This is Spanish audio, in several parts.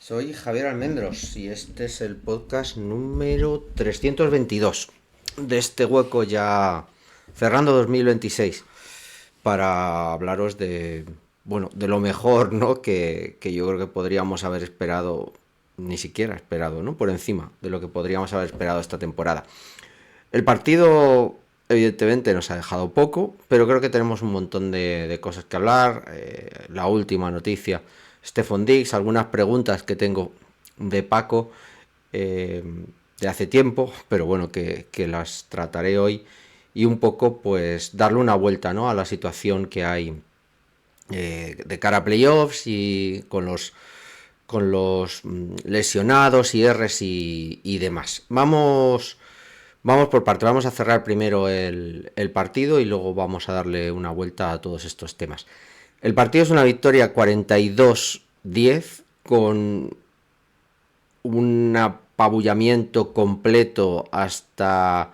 Soy Javier Almendros y este es el podcast número 322 de este hueco ya cerrando 2026 para hablaros de lo mejor, ¿no? Que yo creo que podríamos haber esperado, ni siquiera esperado, ¿no? Por encima de lo que podríamos haber esperado esta temporada. El partido evidentemente nos ha dejado poco, pero creo que tenemos un montón de cosas que hablar. La última noticia, Stefon Diggs, algunas preguntas que tengo de Paco eh, de hace tiempo, pero bueno, que las trataré hoy y un poco pues darle una vuelta, ¿no? A la situación que hay de cara a playoffs y con los lesionados y Rs y demás. Vamos por parte, vamos a cerrar primero el partido y luego vamos a darle una vuelta a todos estos temas. El partido es una victoria 42-10 con un apabullamiento completo hasta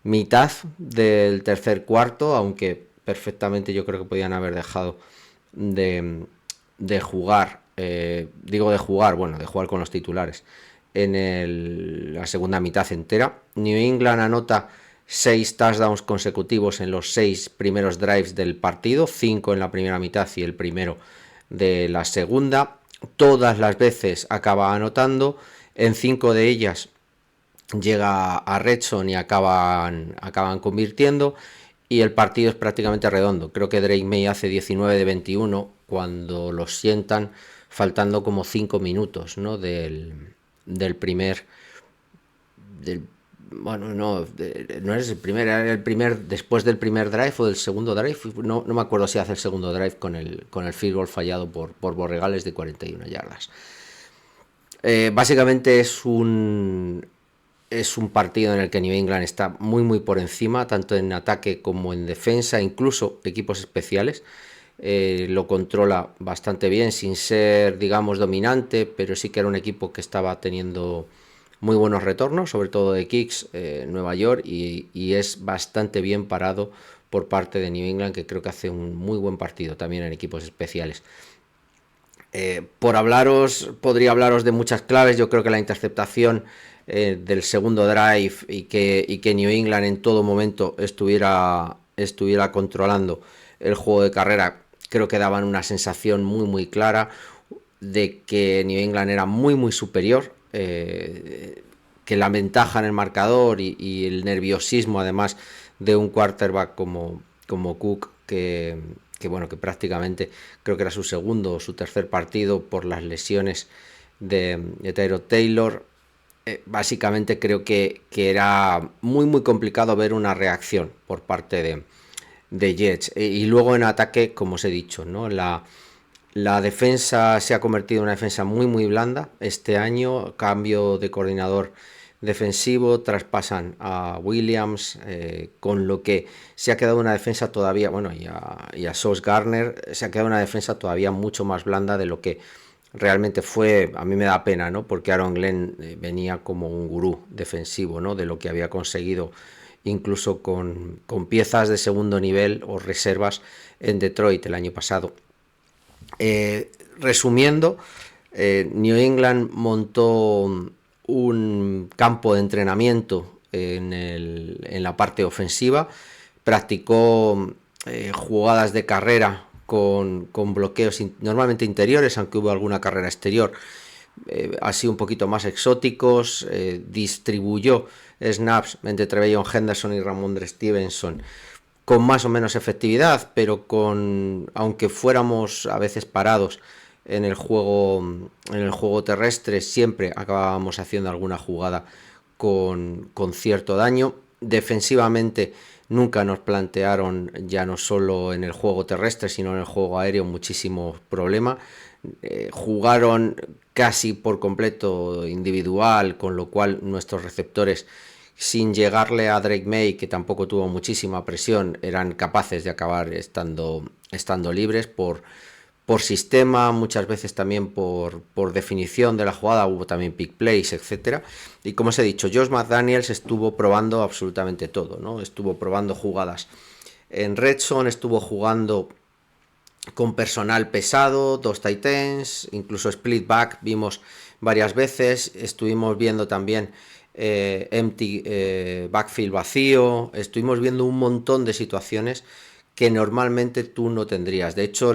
mitad del tercer cuarto, aunque perfectamente yo creo que podían haber dejado de jugar, de jugar con los titulares en la segunda mitad entera. New England anota 6 touchdowns consecutivos en los 6 primeros drives del partido, 5 en la primera mitad y el primero de la segunda. Todas las veces acaba anotando, en 5 de ellas llega a red zone y acaban convirtiendo, y el partido es prácticamente redondo. Creo que Drake May hace 19 de 21 cuando los sientan faltando como 5 minutos, ¿no? del primer del, bueno, no es el primer, era el primer después del primer drive o del segundo drive. No me acuerdo si hace el segundo drive con el field goal fallado por Borregales de 41 yardas. Básicamente es un partido en el que New England está muy por encima, tanto en ataque como en defensa, incluso equipos especiales. Lo controla bastante bien, sin ser, digamos, dominante, pero sí que era un equipo que estaba teniendo muy buenos retornos, sobre todo de kicks, Nueva York, y es bastante bien parado por parte de New England, que creo que hace un muy buen partido también en equipos especiales. Podría hablaros de muchas claves. Yo creo que la interceptación del segundo drive y que New England en todo momento estuviera controlando el juego de carrera, creo que daban una sensación muy clara de que New England era muy superior, que la ventaja en el marcador y el nerviosismo además de un quarterback como Cook, que prácticamente creo que era su segundo o su tercer partido por las lesiones de Tyrod Taylor. Básicamente creo que era muy complicado ver una reacción por parte de Jets. Y luego en ataque, como os he dicho, ¿no? La defensa se ha convertido en una defensa muy blanda este año. Cambio de coordinador defensivo, traspasan a Williams, con lo que se ha quedado una defensa todavía, y a Sauce Gardner, se ha quedado una defensa todavía mucho más blanda de lo que realmente fue. A mí me da pena, ¿no? Porque Aaron Glenn venía como un gurú defensivo, ¿no? De lo que había conseguido incluso con piezas de segundo nivel o reservas en Detroit el año pasado. Resumiendo, New England montó un campo de entrenamiento en la parte ofensiva, practicó jugadas de carrera con bloqueos normalmente interiores, aunque hubo alguna carrera exterior, así un poquito más exóticos. Distribuyó snaps entre Trevelyan Henderson y Ramondre Stevenson con más o menos efectividad, pero aunque fuéramos a veces parados en el juego terrestre, siempre acabábamos haciendo alguna jugada con cierto daño. Defensivamente nunca nos plantearon, ya no solo en el juego terrestre, sino en el juego aéreo, muchísimos problemas. Jugaron casi por completo individual, con lo cual nuestros receptores, sin llegarle a Drake May, que tampoco tuvo muchísima presión, eran capaces de acabar estando libres por sistema, muchas veces también por definición de la jugada. Hubo también pick plays, etcétera. Y como os he dicho, Josh McDaniels estuvo probando absolutamente todo, ¿no? Estuvo probando jugadas en red zone, estuvo jugando con personal pesado, 2 tight ends, incluso split back. Vimos varias veces, estuvimos viendo también empty backfield vacío, estuvimos viendo un montón de situaciones que normalmente tú no tendrías. De hecho,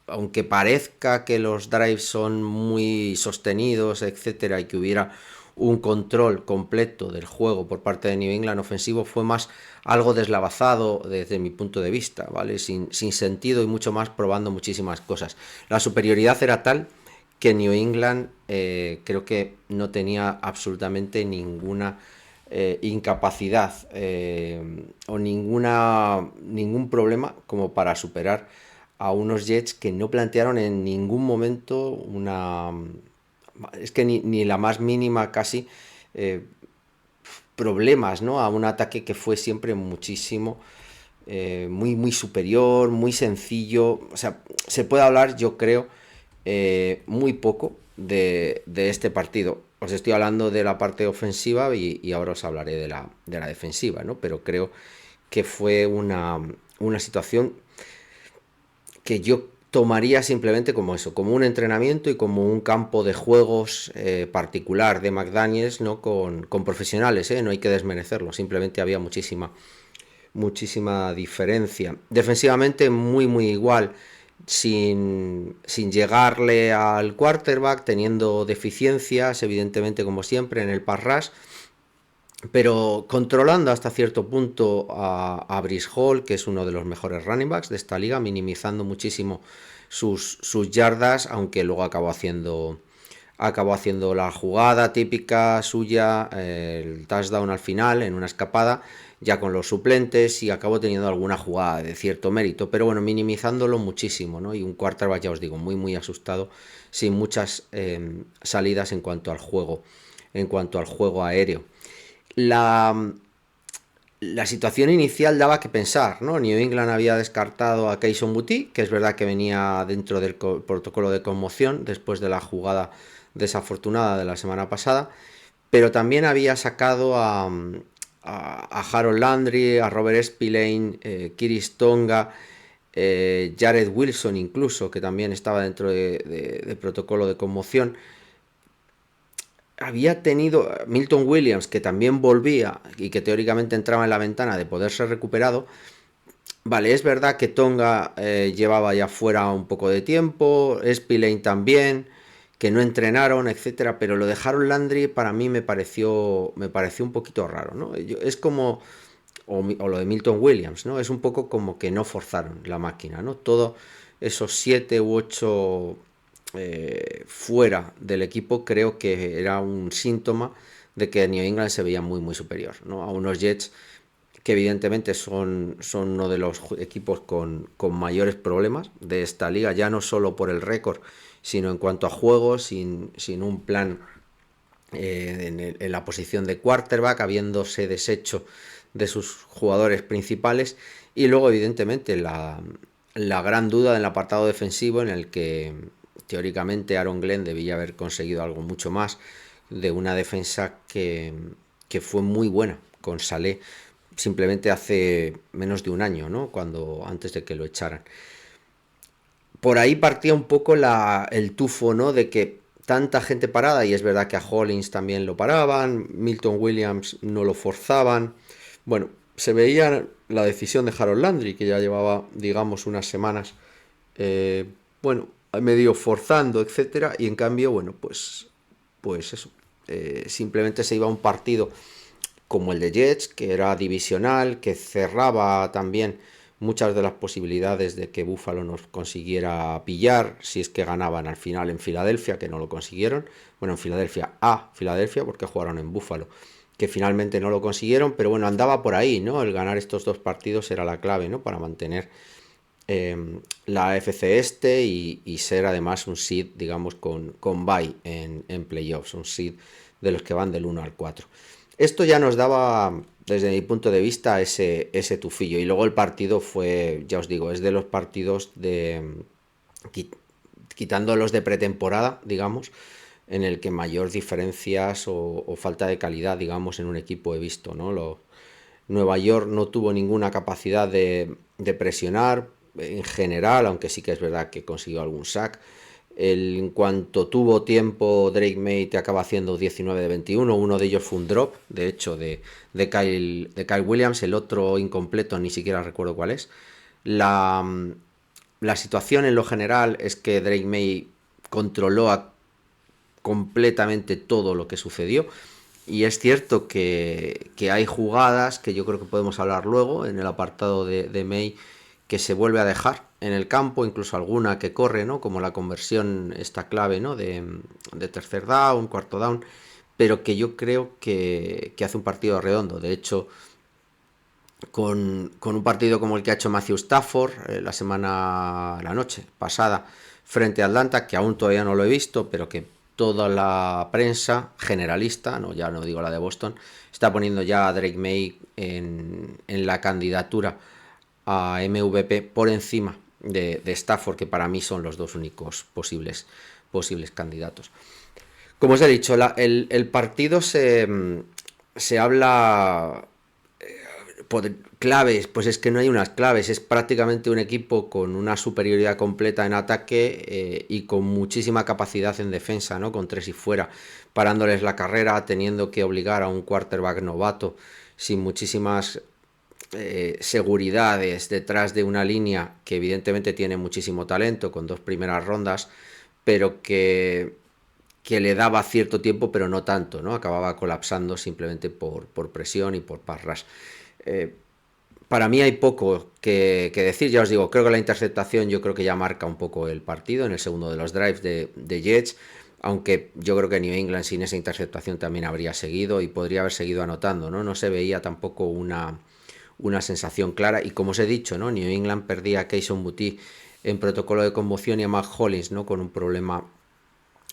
aunque parezca que los drives son muy sostenidos, etcétera, y que hubiera un control completo del juego por parte de New England ofensivo, fue más algo deslavazado desde mi punto de vista, ¿vale? Sin sentido y mucho más probando muchísimas cosas. La superioridad era tal que New England creo que no tenía absolutamente ninguna incapacidad o ningún problema como para superar a unos Jets que no plantearon en ningún momento es que ni la más mínima casi eh, problemas, ¿no? A un ataque que fue siempre muchísimo, muy superior, muy sencillo. O sea, se puede hablar, yo creo, muy poco de este partido. Os estoy hablando de la parte ofensiva y ahora os hablaré de la defensiva, ¿no? Pero creo que fue una situación que yo tomaría simplemente como eso, como un entrenamiento y como un campo de juegos particular de McDaniels, ¿no? Con profesionales, no hay que desmerecerlo, simplemente había muchísima diferencia. Defensivamente muy igual, sin llegarle al quarterback, teniendo deficiencias, evidentemente como siempre, en el pass rush, pero controlando hasta cierto punto a Breece Hall, que es uno de los mejores running backs de esta liga, minimizando muchísimo sus yardas, aunque luego acabó haciendo la jugada típica suya, el touchdown al final en una escapada, ya con los suplentes, y acabó teniendo alguna jugada de cierto mérito, pero bueno, minimizándolo muchísimo, ¿no? Y un quarterback, ya os digo, muy asustado, sin muchas salidas en cuanto al juego aéreo. La situación inicial daba que pensar, ¿no? New England había descartado a Kayshon Boutte, que es verdad que venía dentro del protocolo de conmoción después de la jugada desafortunada de la semana pasada, pero también había sacado a Harold Landry, a Robert Spillane, Kiris Tonga, Jared Wilson incluso, que también estaba dentro de protocolo de conmoción. Había tenido Milton Williams, que también volvía y que teóricamente entraba en la ventana de poder ser recuperado. Vale, es verdad que Tonga llevaba ya fuera un poco de tiempo, Spillane también, que no entrenaron, etcétera, pero lo dejaron Landry para mí me pareció un poquito raro, ¿no? Es como, o lo de Milton Williams, ¿no? Es un poco como que no forzaron la máquina, ¿no? Todos esos 7 u 8 fuera del equipo, creo que era un síntoma de que New England se veía muy superior, ¿no? A unos Jets que evidentemente son uno de los equipos con mayores problemas de esta liga, ya no solo por el récord, sino en cuanto a juegos, sin un plan en la posición de quarterback, habiéndose deshecho de sus jugadores principales, y luego evidentemente la gran duda en el apartado defensivo, en el que teóricamente Aaron Glenn debía haber conseguido algo mucho más, de una defensa que fue muy buena con Saleh simplemente hace menos de un año, ¿no? Antes de que lo echaran. Por ahí partía un poco el tufo, ¿no? De que tanta gente parada, y es verdad que a Hollins también lo paraban, Milton Williams no lo forzaban. Bueno, se veía la decisión de Harold Landry, que ya llevaba, digamos, unas semanas, bueno, medio forzando, etcétera, y en cambio, bueno, pues eso, simplemente se iba a un partido como el de Jets, que era divisional, que cerraba también muchas de las posibilidades de que Buffalo nos consiguiera pillar, si es que ganaban al final en Filadelfia, que no lo consiguieron. Bueno, en Filadelfia, porque jugaron en Buffalo, que finalmente no lo consiguieron, pero bueno, andaba por ahí, ¿no? El ganar estos dos partidos era la clave, ¿no? Para mantener la AFC este y ser además un seed, digamos, con bye en playoffs, un seed de los que van del 1 al 4. Esto ya nos daba, desde mi punto de vista, ese tufillo. Y luego el partido fue, ya os digo, es de los partidos quitando los de pretemporada, digamos, en el que mayor diferencias o falta de calidad, digamos, en un equipo he visto, ¿no? Nueva York no tuvo ninguna capacidad de presionar en general, aunque sí que es verdad que consiguió algún sack. En cuanto tuvo tiempo, Drake May te acaba haciendo 19 de 21. Uno de ellos fue un drop, de hecho, de Kyle Williams. El otro incompleto, ni siquiera recuerdo cuál es. La, la situación en lo general es que Drake May controló completamente todo lo que sucedió. Y es cierto que hay jugadas que yo creo que podemos hablar luego en el apartado de May, que se vuelve a dejar en el campo, incluso alguna que corre, ¿no? Como la conversión esta clave, ¿no? De tercer down, cuarto down, pero que yo creo que hace un partido redondo. De hecho, con un partido como el que ha hecho Matthew Stafford la noche pasada frente a Atlanta, que aún todavía no lo he visto, pero que toda la prensa generalista, no, ya no digo la de Boston, está poniendo ya a Drake May en la candidatura a MVP por encima de Stafford, que para mí son los dos únicos posibles candidatos. Como os he dicho, el partido se habla claves, pues es que no hay unas claves, es prácticamente un equipo con una superioridad completa en ataque y con muchísima capacidad en defensa, ¿no? Con tres y fuera, parándoles la carrera, teniendo que obligar a un quarterback novato sin muchísimas seguridades detrás de una línea que evidentemente tiene muchísimo talento, con dos primeras rondas, pero que le daba cierto tiempo, pero no tanto, ¿no? Acababa colapsando simplemente por presión y por pass rush. Para mí hay poco que decir, ya os digo, creo que la interceptación yo creo que ya marca un poco el partido en el segundo de los drives de Jets, aunque yo creo que New England sin esa interceptación también habría seguido y podría haber seguido anotando, ¿no? No se veía tampoco una sensación clara y como os he dicho, ¿no? New England perdía a Kayshon Boutte en protocolo de conmoción y a Mac Hollins, ¿no? Con un problema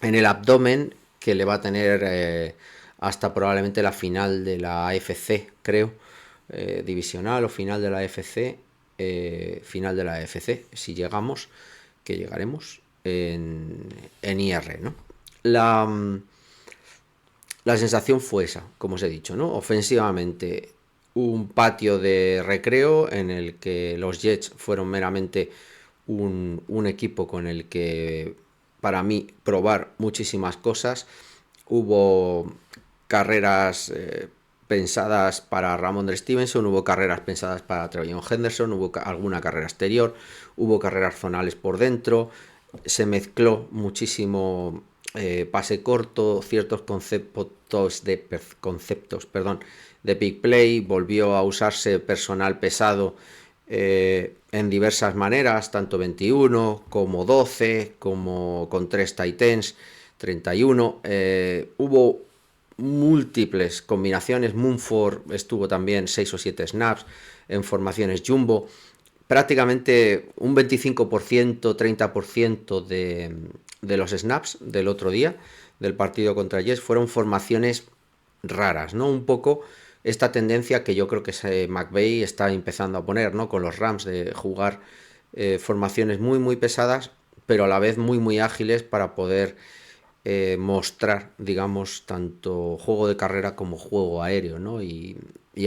en el abdomen que le va a tener hasta probablemente la final de la AFC, creo, divisional o final de la AFC, final de la AFC, si llegamos, que llegaremos en IR, ¿no? La sensación fue esa, como os he dicho, ¿no? Ofensivamente, un patio de recreo en el que los Jets fueron meramente un equipo con el que, para mí, probar muchísimas cosas. Hubo carreras pensadas para Ramondre Stevenson, hubo carreras pensadas para TreVeyon Henderson, hubo alguna carrera exterior, hubo carreras zonales por dentro, se mezcló muchísimo pase corto, ciertos conceptos de big play, volvió a usarse personal pesado en diversas maneras, tanto 21 como 12, como con 3 tight ends, 31. Hubo múltiples combinaciones. Munford estuvo también 6 o 7 snaps en formaciones jumbo. Prácticamente un 25%, 30% de los snaps del otro día, del partido contra Jets, fueron formaciones raras, ¿no? Un poco esta tendencia que yo creo que McVay está empezando a poner, ¿no? Con los Rams, de jugar formaciones muy, muy pesadas, pero a la vez muy, muy ágiles para poder mostrar, digamos, tanto juego de carrera como juego aéreo, ¿no? Y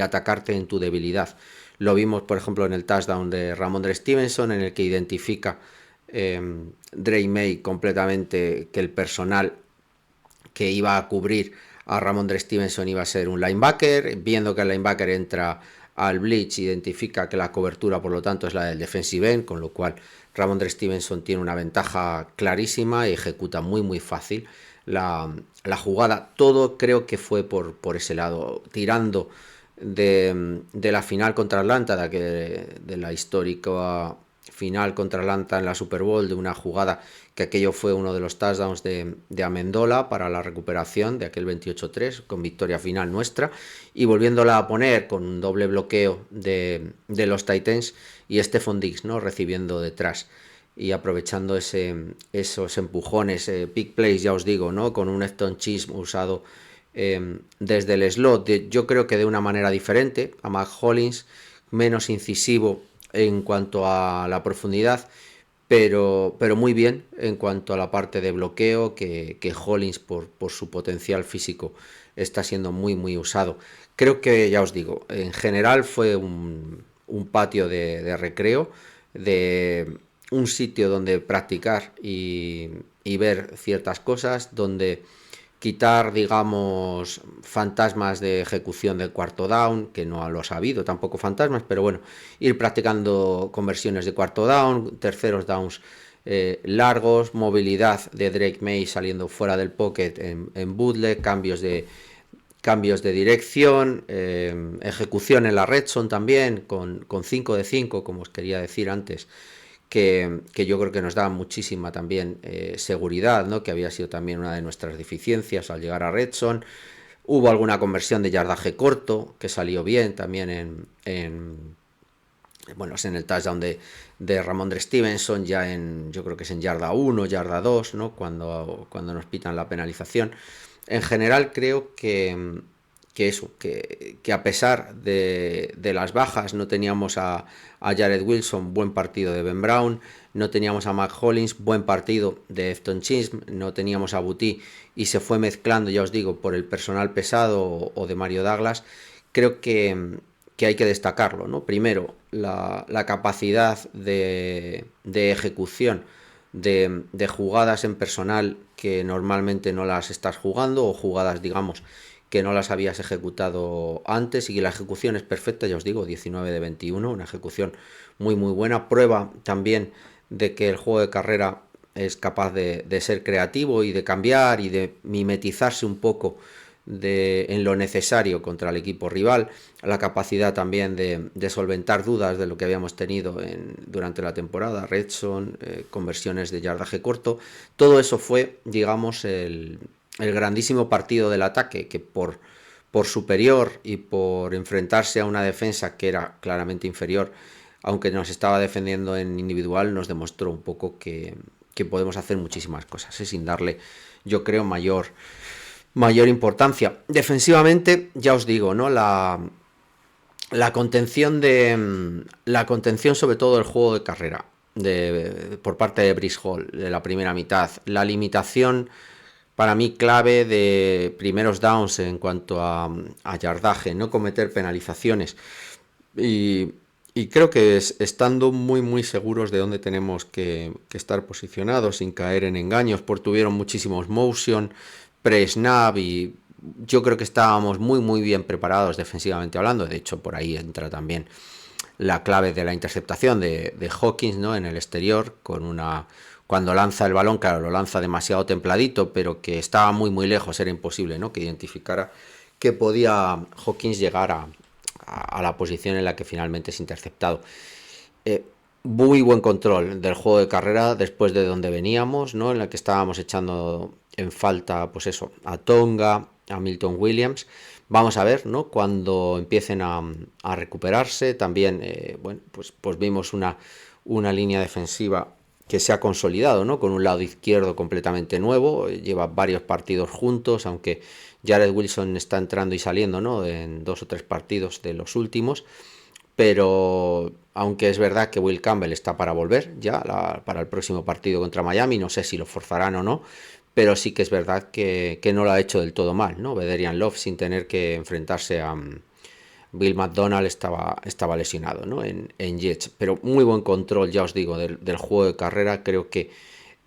atacarte en tu debilidad. Lo vimos, por ejemplo, en el touchdown de Ramondre Stevenson, en el que identifica Drake May completamente que el personal que iba a cubrir a Ramondre Stevenson iba a ser un linebacker, viendo que el linebacker entra al blitz, identifica que la cobertura por lo tanto es la del defensive end, con lo cual Ramondre Stevenson tiene una ventaja clarísima y ejecuta muy muy fácil la jugada. Todo creo que fue por ese lado, tirando de la final contra Atlanta, de la histórica final contra Atlanta en la Super Bowl, de una jugada que aquello fue uno de los touchdowns de Amendola para la recuperación de aquel 28-3 con victoria final nuestra, y volviéndola a poner con un doble bloqueo de los Titans y Stephon Diggs, ¿no? Recibiendo detrás y aprovechando esos empujones, big plays, ya os digo, ¿no? Con un Efton Chism usado desde el slot, yo creo que de una manera diferente a Mac Hollins, menos incisivo en cuanto a la profundidad, pero muy bien en cuanto a la parte de bloqueo, que Hollins por su potencial físico está siendo muy muy usado. Creo que, ya os digo, en general fue un patio de recreo, de un sitio donde practicar y ver ciertas cosas, donde quitar, digamos, fantasmas de ejecución del cuarto down, que no los ha habido, tampoco fantasmas, pero bueno, ir practicando conversiones de cuarto down, terceros downs largos, movilidad de Drake May saliendo fuera del pocket en bootleg, cambios de dirección, ejecución en la red zone también, con 5 de 5, como os quería decir antes, que yo creo que nos da muchísima también seguridad, ¿no? Que había sido también una de nuestras deficiencias al llegar a red zone. Hubo alguna conversión de yardaje corto, que salió bien también en el touchdown de Ramondre Stevenson, yo creo que es en yarda 1, yarda 2, ¿no? Cuando nos pitan la penalización. En general creo que a pesar de las bajas no teníamos a Jared Wilson, buen partido de Ben Brown, no teníamos a Mac Hollins, buen partido de Efton Chism, no teníamos a Boutte y se fue mezclando, ya os digo, por el personal pesado o de Mario Douglas. Creo que hay que destacarlo, ¿no? Primero, la capacidad de ejecución de jugadas en personal que normalmente no las estás jugando, o jugadas, digamos, que no las habías ejecutado antes, y que la ejecución es perfecta, ya os digo, 19 de 21, una ejecución muy muy buena, prueba también de que el juego de carrera es capaz de ser creativo y de cambiar y de mimetizarse un poco en lo necesario contra el equipo rival, la capacidad también de solventar dudas de lo que habíamos tenido durante la temporada, red zone, conversiones de yardaje corto. Todo eso fue, digamos, el grandísimo partido del ataque, que por superior y por enfrentarse a una defensa que era claramente inferior, aunque nos estaba defendiendo en individual, nos demostró un poco que podemos hacer muchísimas cosas, sin darle, yo creo, mayor importancia. Defensivamente, ya os digo, ¿no? La contención sobre todo del juego de carrera por parte de Breece Hall de la primera mitad, la limitación para mí clave de primeros downs en cuanto a yardaje, no cometer penalizaciones, y creo que estando muy muy seguros de dónde tenemos que estar posicionados sin caer en engaños, porque tuvieron muchísimos motion pre-snap y yo creo que estábamos muy muy bien preparados defensivamente hablando. De hecho, por ahí entra también la clave de la interceptación de Hawkins, ¿no? En el exterior, cuando lanza el balón, claro, lo lanza demasiado templadito, pero que estaba muy muy lejos, era imposible, ¿no? Que identificara que podía Hawkins llegar a la posición en la que finalmente es interceptado. Muy buen control del juego de carrera después de donde veníamos, ¿no? En la que estábamos echando en falta, pues eso, a Tonga, a Milton Williams. Vamos a ver, ¿no? Cuando empiecen a recuperarse. También, pues vimos una línea defensiva que se ha consolidado, ¿no? Con un lado izquierdo completamente nuevo, lleva varios partidos juntos, aunque Jared Wilson está entrando y saliendo, ¿no? En 2 o 3 partidos de los últimos. Pero aunque es verdad que Will Campbell está para volver ya para el próximo partido contra Miami, no sé si lo forzarán o no, pero sí que es verdad que no lo ha hecho del todo mal, ¿no? Vederian Love, sin tener que enfrentarse a Bill McDonald, estaba lesionado, ¿no? En Jets, pero muy buen control, ya os digo, del juego de carrera. Creo que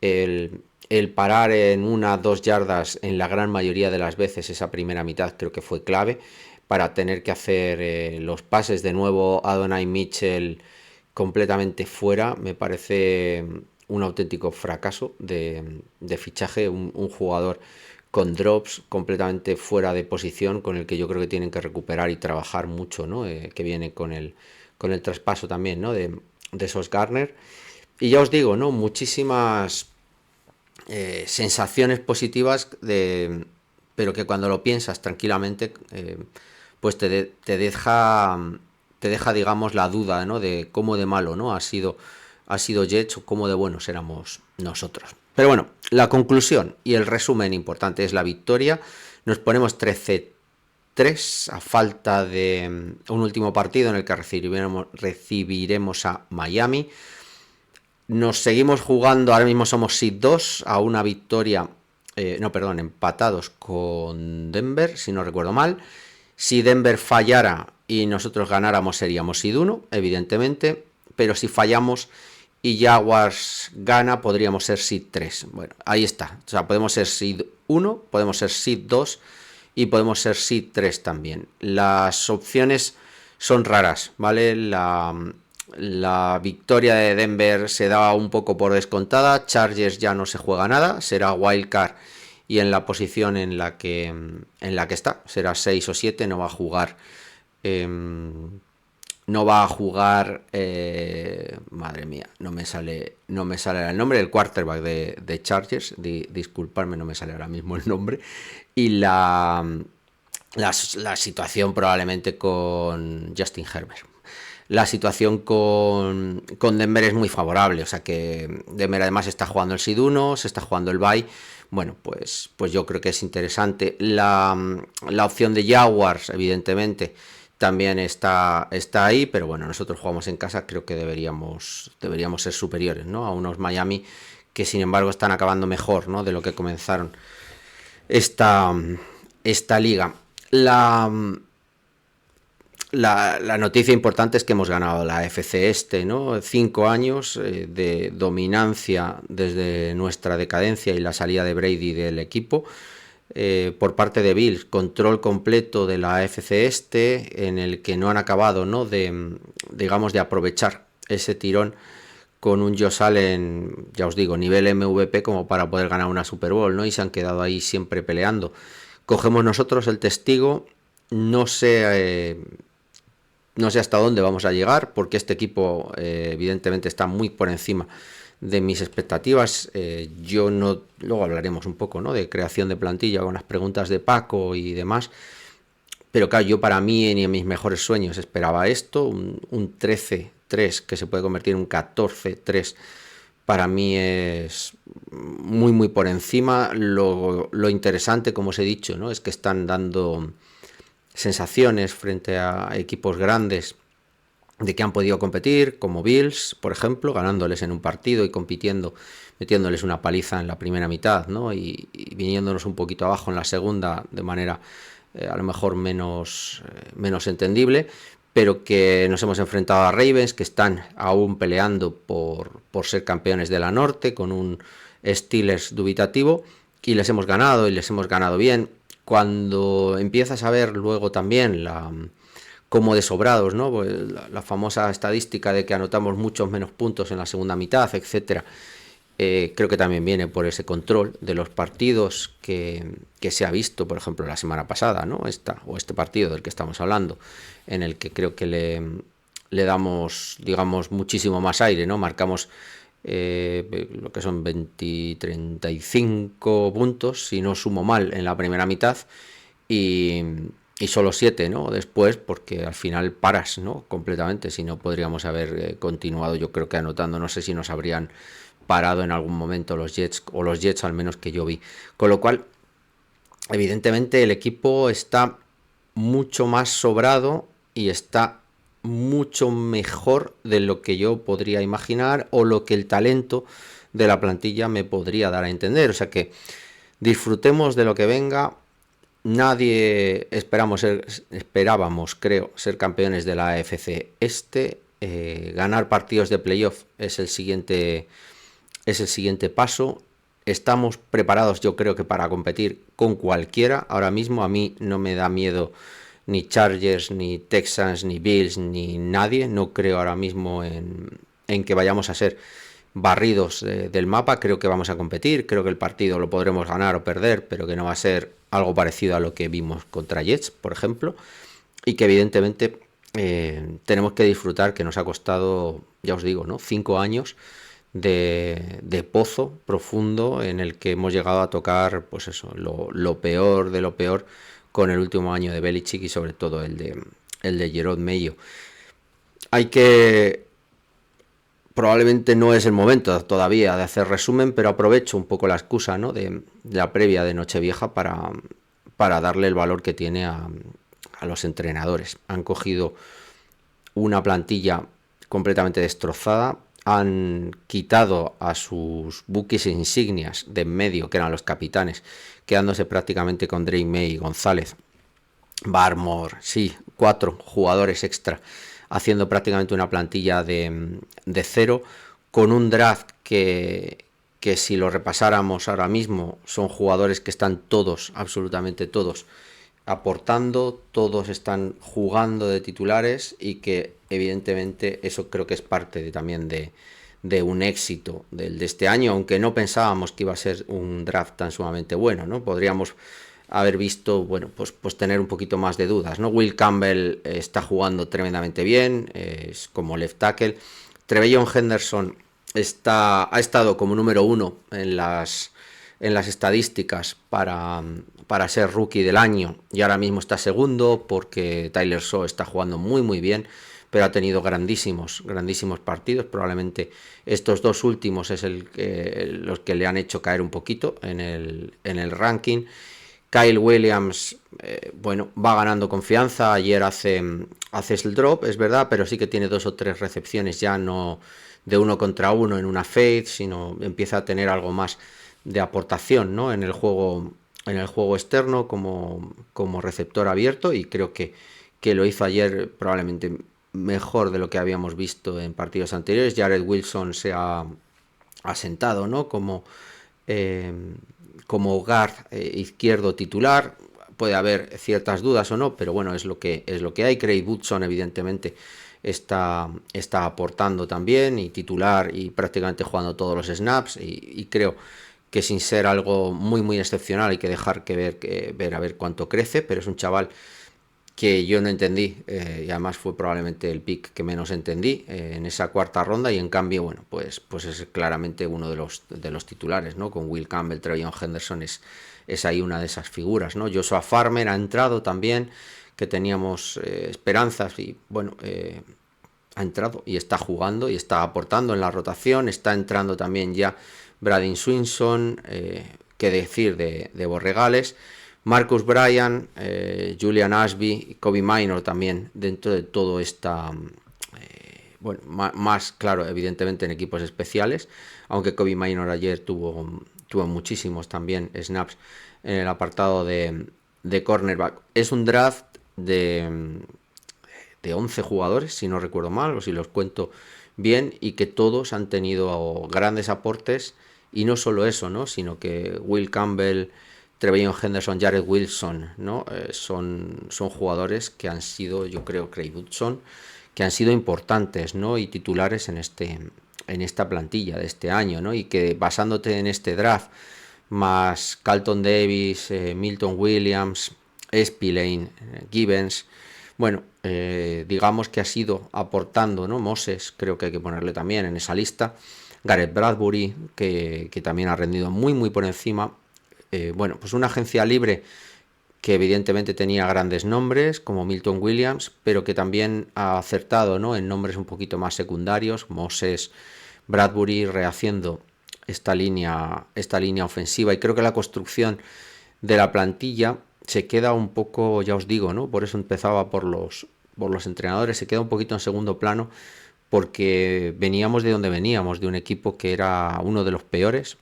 el parar en 1-2 yardas en la gran mayoría de las veces esa primera mitad creo que fue clave para tener que hacer los pases de nuevo. Adonai Mitchell completamente fuera, me parece un auténtico fracaso de fichaje, un jugador con drops completamente fuera de posición, con el que yo creo que tienen que recuperar y trabajar mucho, ¿no? Que viene con el traspaso también, ¿no? de Sauce Gardner. Y ya os digo, ¿no? Muchísimas sensaciones positivas, pero que cuando lo piensas tranquilamente, pues te deja, digamos, la duda, ¿no? De cómo de malo, ¿no? ha sido Jets, o cómo de buenos éramos nosotros. Pero bueno, la conclusión y el resumen importante es la victoria. Nos ponemos 13-3 a falta de un último partido en el que recibiremos a Miami. Nos seguimos jugando, ahora mismo somos seed 2 a una victoria, empatados con Denver, si no recuerdo mal. Si Denver fallara y nosotros ganáramos, seríamos seed 1, evidentemente, pero si fallamos y Jaguars gana, podríamos ser seed 3. Bueno, ahí está. O sea, podemos ser seed 1, podemos ser seed 2 y podemos ser seed 3 también. Las opciones son raras, ¿vale? La victoria de Denver se da un poco por descontada. Chargers ya no se juega nada, será wildcard y en la posición en la que está, será 6 o 7, no va a jugar. No va a jugar, madre mía, no me sale el nombre del quarterback de Chargers, disculparme, no me sale ahora mismo el nombre, y la situación probablemente con Justin Herbert. La situación con Denver es muy favorable, o sea que Denver además está jugando el Seed 1, se está jugando el bye. Bueno, pues yo creo que es interesante. La opción de Jaguars, evidentemente, también está ahí, pero bueno, nosotros jugamos en casa, creo que deberíamos ser superiores, ¿no? A unos Miami que sin embargo están acabando mejor, ¿no? De lo que comenzaron esta liga. La noticia importante es que hemos ganado la AFC Este, ¿no? 5 años de dominancia desde nuestra decadencia y la salida de Brady del equipo. Por parte de Bills, control completo de la AFC Este, en el que no han acabado, ¿no? de aprovechar ese tirón con un Josh Allen, ya os digo, nivel MVP como para poder ganar una Super Bowl, ¿no? Y se han quedado ahí siempre peleando. Cogemos nosotros el testigo, no sé hasta dónde vamos a llegar, porque este equipo evidentemente está muy por encima de mis expectativas. Yo no, luego hablaremos un poco, ¿no? De creación de plantilla con las preguntas de Paco y demás, pero claro, yo para mí ni en mis mejores sueños esperaba esto, un 13-3 que se puede convertir en un 14-3, para mí es muy muy por encima. Lo interesante, como os he dicho, ¿no? Es que están dando sensaciones frente a equipos grandes de que han podido competir, como Bills, por ejemplo, ganándoles en un partido y compitiendo, metiéndoles una paliza en la primera mitad, ¿no? Y viniéndonos un poquito abajo en la segunda de manera a lo mejor menos entendible, pero que nos hemos enfrentado a Ravens, que están aún peleando por ser campeones de la Norte, con un Steelers dubitativo, y les hemos ganado, y les hemos ganado bien. Cuando empiezas a ver luego también como de sobrados, ¿no? Pues la famosa estadística de que anotamos muchos menos puntos en la segunda mitad, etcétera. Creo que también viene por ese control de los partidos que se ha visto, por ejemplo, la semana pasada, ¿no? Este partido del que estamos hablando, en el que creo que le damos, digamos, muchísimo más aire, ¿no? Marcamos lo que son 35 puntos, si no sumo mal, en la primera mitad, y solo 7, ¿no? Después, porque al final paras, ¿no? Completamente, si no podríamos haber continuado, yo creo que anotando, no sé si nos habrían parado en algún momento los Jets, o los Jets al menos que yo vi. Con lo cual, evidentemente el equipo está mucho más sobrado y está mucho mejor de lo que yo podría imaginar o lo que el talento de la plantilla me podría dar a entender. O sea que disfrutemos de lo que venga. Nadie esperábamos, creo, ser campeones de la AFC Este. Ganar partidos de playoff es el siguiente paso. Estamos preparados, yo creo que para competir con cualquiera. Ahora mismo a mí no me da miedo ni Chargers, ni Texans, ni Bills, ni nadie. No creo ahora mismo en que vayamos a ser barridos del mapa. Creo que vamos a competir, creo que el partido lo podremos ganar o perder, pero que no va a ser algo parecido a lo que vimos contra Jets, por ejemplo, y que evidentemente tenemos que disfrutar, que nos ha costado, ya os digo, ¿no? 5 años de pozo profundo en el que hemos llegado a tocar, pues eso, lo peor de lo peor con el último año de Belichick y sobre todo el de Jerod Mayo. Probablemente no es el momento todavía de hacer resumen, pero aprovecho un poco la excusa, ¿no? de la previa de Nochevieja para darle el valor que tiene a los entrenadores. Han cogido una plantilla completamente destrozada, han quitado a sus buques insignias de en medio, que eran los capitanes, quedándose prácticamente con Drake May y González, Barmore, sí, 4 jugadores extra, haciendo prácticamente una plantilla de cero, con un draft que si lo repasáramos ahora mismo, son jugadores que están todos, absolutamente todos, aportando, todos están jugando de titulares y que evidentemente eso creo que es parte también de un éxito de este año, aunque no pensábamos que iba a ser un draft tan sumamente bueno, ¿no? Podríamos haber visto, bueno, pues tener un poquito más de dudas, ¿no? Will Campbell está jugando tremendamente bien, es como left tackle. Trevelyan Henderson ha estado como número 1 en las estadísticas para ser rookie del año y ahora mismo está segundo porque Tyler Shaw está jugando muy bien, pero ha tenido grandísimos partidos. Probablemente estos dos últimos es los que le han hecho caer un poquito en el ranking. Kyle Williams, bueno, va ganando confianza. Ayer hace el drop, es verdad, pero sí que tiene 2 o 3 recepciones ya, no de 1 contra 1 en una fade, sino empieza a tener algo más de aportación, ¿no? en el juego externo como receptor abierto, y creo que lo hizo ayer probablemente mejor de lo que habíamos visto en partidos anteriores. Jared Wilson se ha asentado, ¿no? como guard izquierdo titular. Puede haber ciertas dudas o no, pero bueno, es lo que hay. Craig Woodson evidentemente está aportando también, y titular y prácticamente jugando todos los snaps, y creo que sin ser algo muy excepcional hay que dejar ver a ver cuánto crece, pero es un chaval que yo no entendí, y además fue probablemente el pick que menos entendí en esa cuarta ronda, y en cambio, bueno, pues es claramente uno de los titulares, ¿no? Con Will Campbell, Trevelyan Henderson es ahí una de esas figuras, ¿no? Joshua Farmer ha entrado también, que teníamos esperanzas, y bueno, ha entrado y está jugando y está aportando en la rotación. Está entrando también ya Braden Swinson, qué decir de Borregales, Marcus Bryan, Julian Ashby, Kobe Minor también dentro de todo esta, bueno, más claro, evidentemente en equipos especiales, aunque Kobe Minor ayer tuvo muchísimos también snaps en el apartado de cornerback. Es un draft de 11 jugadores, si no recuerdo mal, o si los cuento bien, y que todos han tenido grandes aportes, y no solo eso, ¿no? Sino que Will Campbell, Trevelyan Henderson, Jared Wilson, ¿no? Son jugadores que han sido, yo creo, Craig Woodson, que han sido importantes, ¿no? Y titulares en esta plantilla de este año, ¿no? Y que basándote en este draft, más Carlton Davis, Milton Williams, Spillane, Gibbons, bueno, digamos que ha sido aportando, ¿no? Moses, creo que hay que ponerle también en esa lista. Garrett Bradbury, que también ha rendido muy por encima. Bueno, pues una agencia libre que evidentemente tenía grandes nombres como Milton Williams, pero que también ha acertado, ¿no? En nombres un poquito más secundarios, Moses, Bradbury, rehaciendo esta línea ofensiva. Y creo que la construcción de la plantilla se queda un poco, ya os digo, ¿no? Por eso empezaba por los entrenadores, se queda un poquito en segundo plano, porque veníamos de donde veníamos, de un equipo que era uno de los peores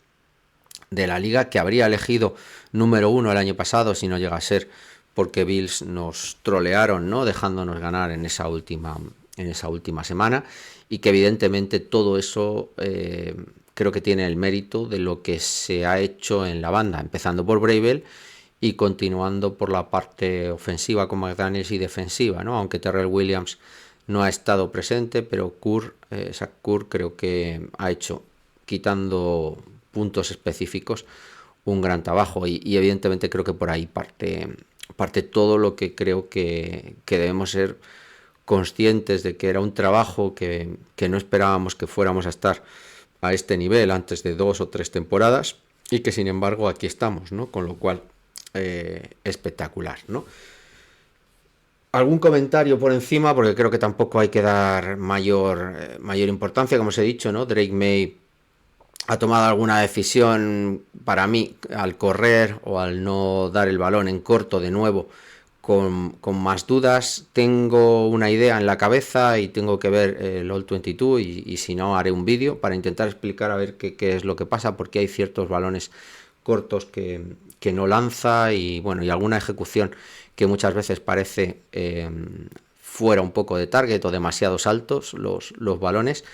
de la liga, que habría elegido número 1 el año pasado si no llega a ser porque Bills nos trolearon, ¿no? Dejándonos ganar en esa última semana, y que evidentemente todo eso creo que tiene el mérito de lo que se ha hecho en la banda, empezando por Bravel y continuando por la parte ofensiva con McDaniels y defensiva, ¿no? Aunque Terrell Williams no ha estado presente, pero Zach Kurr creo que ha hecho, quitando puntos específicos, un gran trabajo, y evidentemente creo que por ahí parte todo lo que creo que debemos ser conscientes de que era un trabajo que no esperábamos que fuéramos a estar a este nivel antes de 2 o 3 temporadas, y que sin embargo aquí estamos, ¿no? Con lo cual espectacular, ¿no? Algún comentario por encima, porque creo que tampoco hay que dar mayor importancia, como os he dicho, ¿no? Drake May ha tomado alguna decisión, para mí, al correr o al no dar el balón en corto de nuevo, con más dudas. Tengo una idea en la cabeza y tengo que ver el All-22, y si no haré un vídeo para intentar explicar a ver qué es lo que pasa, porque hay ciertos balones cortos que no lanza, y bueno, y alguna ejecución que muchas veces parece fuera un poco de target o demasiados altos los balones.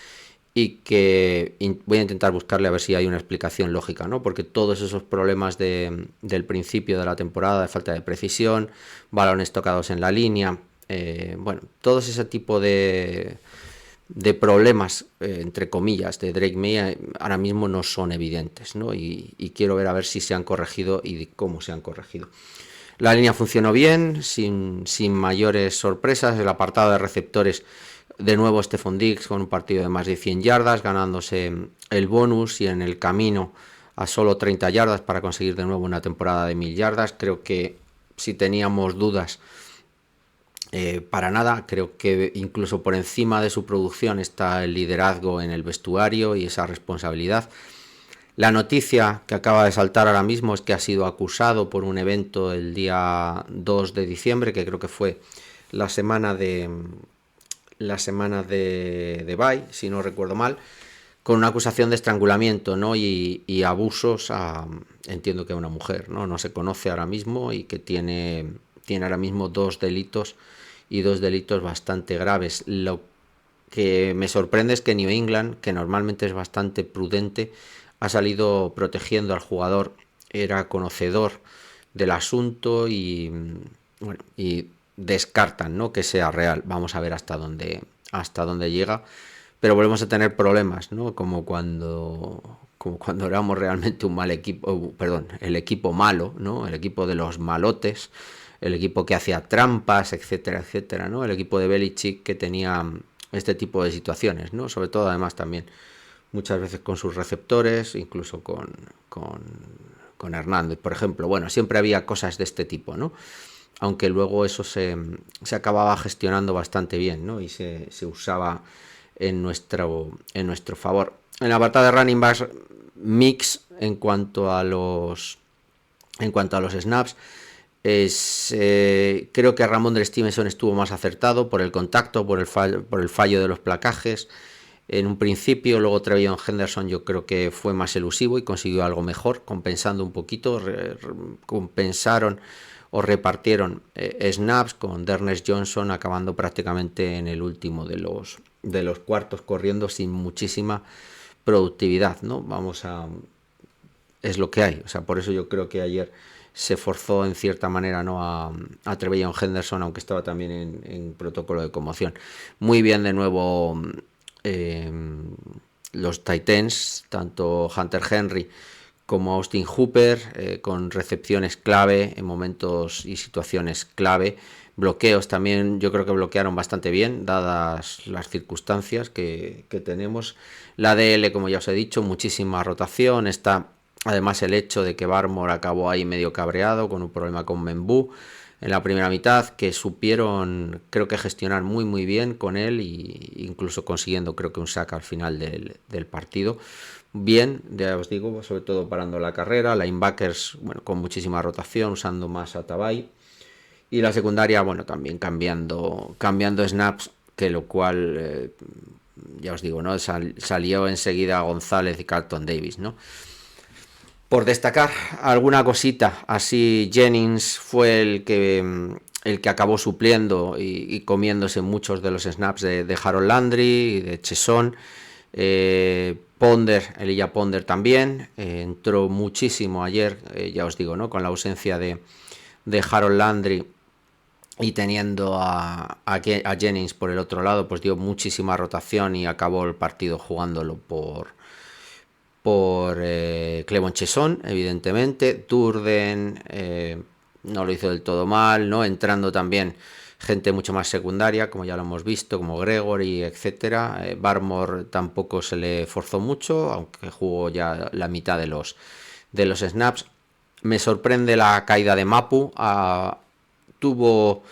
y que voy a intentar buscarle a ver si hay una explicación lógica, ¿no? Porque todos esos problemas del principio de la temporada, de falta de precisión, balones tocados en la línea, bueno, todo ese tipo de problemas, entre comillas, de Drake May ahora mismo no son evidentes, ¿no? Y quiero ver a ver si se han corregido y cómo se han corregido. La línea funcionó bien, sin mayores sorpresas. El apartado de receptores, de nuevo Stephon Diggs con un partido de más de 100 yardas, ganándose el bonus y en el camino a solo 30 yardas para conseguir de nuevo una temporada de 1000 yardas. Creo que si teníamos dudas, para nada, creo que incluso por encima de su producción está el liderazgo en el vestuario y esa responsabilidad. La noticia que acaba de saltar ahora mismo es que ha sido acusado por un evento el día 2 de diciembre, que creo que fue la semana de Bye, si no recuerdo mal, con una acusación de estrangulamiento, ¿no? y abusos entiendo que a una mujer, no se conoce ahora mismo, y que tiene ahora mismo dos delitos bastante graves. Lo que me sorprende es que New England, que normalmente es bastante prudente, ha salido protegiendo al jugador, era conocedor del asunto bueno, y descartan, ¿no?, que sea real. Vamos a ver hasta dónde llega, pero volvemos a tener problemas, ¿no? Como cuando éramos realmente un mal equipo, perdón, el equipo malo, ¿no? El equipo de los malotes, el equipo que hacía trampas, etcétera, etcétera, ¿no? El equipo de Belichick, que tenía este tipo de situaciones, ¿no? Sobre todo, además, también muchas veces con sus receptores, incluso con Hernández, por ejemplo. Bueno, siempre había cosas de este tipo, ¿no? Aunque luego eso se acababa gestionando bastante bien, ¿no? Y se usaba en nuestro favor. En la apartado de running backs, mix en cuanto a los snaps. Creo que Ramondre Stevenson estuvo más acertado por el contacto, por el fallo de los placajes en un principio. Luego Trevion Henderson yo creo que fue más elusivo y consiguió algo mejor, compensando un poquito. Compensaron o repartieron snaps, con D'Ernest Johnson acabando prácticamente en el último de los cuartos, corriendo sin muchísima productividad, ¿no? Es lo que hay. O sea, por eso yo creo que ayer se forzó en cierta manera, ¿no?, a Trevion Henderson, aunque estaba también en protocolo de conmoción. Muy bien de nuevo los Titans, tanto Hunter Henry como Austin Hooper, con recepciones clave en momentos y situaciones clave. Bloqueos también, yo creo que bloquearon bastante bien, dadas las circunstancias que tenemos. La DL, como ya os he dicho, muchísima rotación. Está además el hecho de que Barmore acabó ahí medio cabreado con un problema con Membú en la primera mitad, que supieron, creo que, gestionar muy muy bien con él, y incluso consiguiendo, creo que, un sack al final del partido. Bien, ya os digo, sobre todo parando la carrera. Linebackers, bueno, con muchísima rotación, usando más a Tabay. Y la secundaria, bueno, también cambiando snaps, que lo cual, ya os digo, ¿no? Salió enseguida González y Carlton Davis, ¿no? Por destacar alguna cosita, así Jennings fue el que acabó supliendo y comiéndose muchos de los snaps de Harold Landry y de Chesson. Elijah Ponder también entró muchísimo ayer, ya os digo, ¿no?, con la ausencia de Harold Landry, y teniendo a Jennings por el otro lado, pues dio muchísima rotación y acabó el partido jugándolo por Clevon Chesson, evidentemente. Durden no lo hizo del todo mal, ¿no? Entrando también gente mucho más secundaria, como ya lo hemos visto, como Gregory, etcétera. Barmore tampoco se le forzó mucho, aunque jugó ya la mitad de los snaps. Me sorprende la caída de Mapu. Tuvo,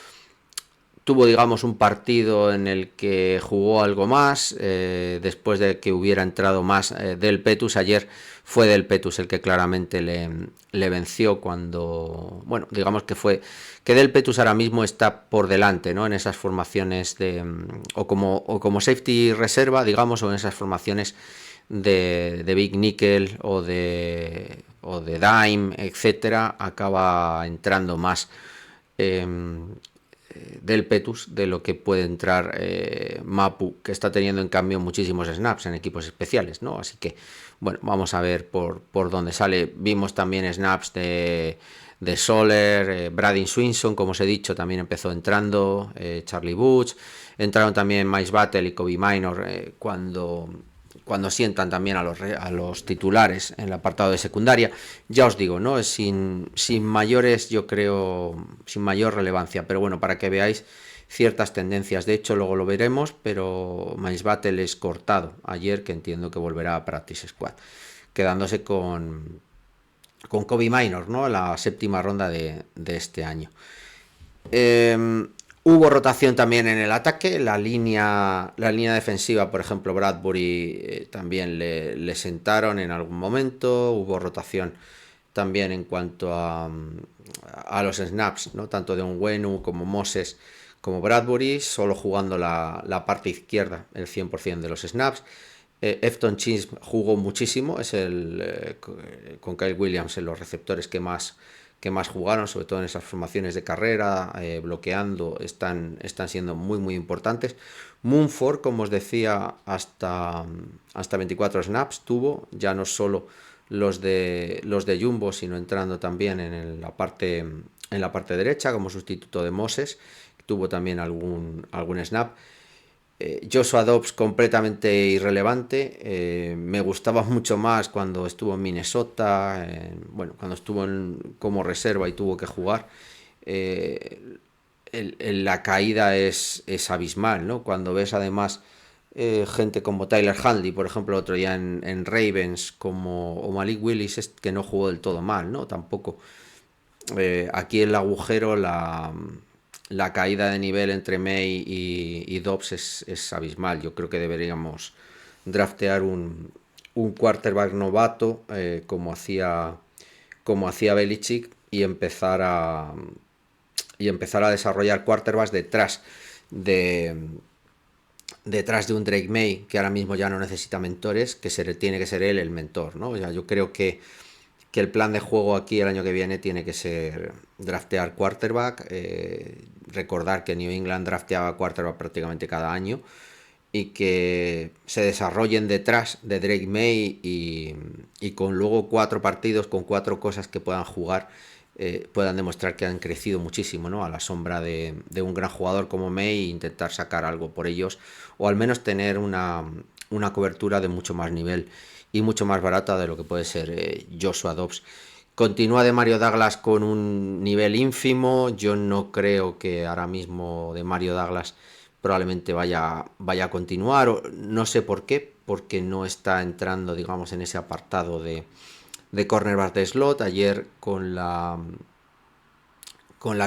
digamos, un partido en el que jugó algo más, después de que hubiera entrado más Del Petus. Ayer fue Del Petus el que claramente le venció, cuando, bueno, digamos que Del Petus ahora mismo está por delante, ¿no?, en esas formaciones o como safety reserva, digamos, o en esas formaciones de Big Nickel o de Dime, etcétera. Acaba entrando más del Petus, de lo que puede entrar Mapu, que está teniendo en cambio muchísimos snaps en equipos especiales, ¿no? Así que, bueno, vamos a ver por dónde sale. Vimos también snaps de Soler, Brady Swinson, como os he dicho, también empezó entrando, Charlie Butch, entraron también Miles Battle y Kobe Minor cuando sientan también a los titulares en el apartado de secundaria. Ya os digo, ¿no? Sin mayores, yo creo, sin mayor relevancia, pero bueno, para que veáis ciertas tendencias. De hecho, luego lo veremos, pero Miles Battle es cortado ayer, que entiendo que volverá a Practice Squad, quedándose con Kobe Minor, ¿no? La séptima ronda de este año. Hubo rotación también en el ataque, la línea defensiva, por ejemplo, Bradbury también le sentaron en algún momento, hubo rotación también en cuanto a los snaps, ¿no? Tanto de Onwenu como Moses como Bradbury, solo jugando la parte izquierda el 100% de los snaps. Efton Chins jugó muchísimo, es con Kyle Williams en los receptores que más jugaron, sobre todo en esas formaciones de carrera, bloqueando, están siendo muy importantes. Munford, como os decía, hasta 24 snaps tuvo, ya no solo los de Jumbo, sino entrando también en la parte derecha como sustituto de Moses, tuvo también algún snap. Joshua Dobbs completamente irrelevante. Me gustaba mucho más cuando estuvo en Minnesota, cuando estuvo como reserva y tuvo que jugar. La caída es abismal, ¿no? Cuando ves además gente como Tyler Huntley, por ejemplo, otro día en Ravens, o Malik Willis, que no jugó del todo mal, ¿no? Tampoco. Aquí el agujero, la caída de nivel entre May y Dobbs es abismal. Yo creo que deberíamos draftear un quarterback novato, como hacía Belichick, y empezar a desarrollar quarterbacks detrás de un Drake May, que ahora mismo ya no necesita mentores, que tiene que ser él el mentor, ¿no? O sea, yo creo que el plan de juego aquí el año que viene tiene que ser draftear quarterback. Recordar que New England drafteaba quarterback prácticamente cada año, y que se desarrollen detrás de Drake May, y con luego 4 partidos, con 4 cosas que puedan jugar, puedan demostrar que han crecido muchísimo, ¿no? A la sombra de un gran jugador como May, e intentar sacar algo por ellos, o al menos tener una cobertura de mucho más nivel y mucho más barata de lo que puede ser Joshua Dobbs. Continúa de Mario Douglas con un nivel ínfimo. Yo no creo que ahora mismo de Mario Douglas probablemente vaya a continuar. No sé por qué, porque no está entrando, digamos, en ese apartado de cornerback de slot. Ayer con la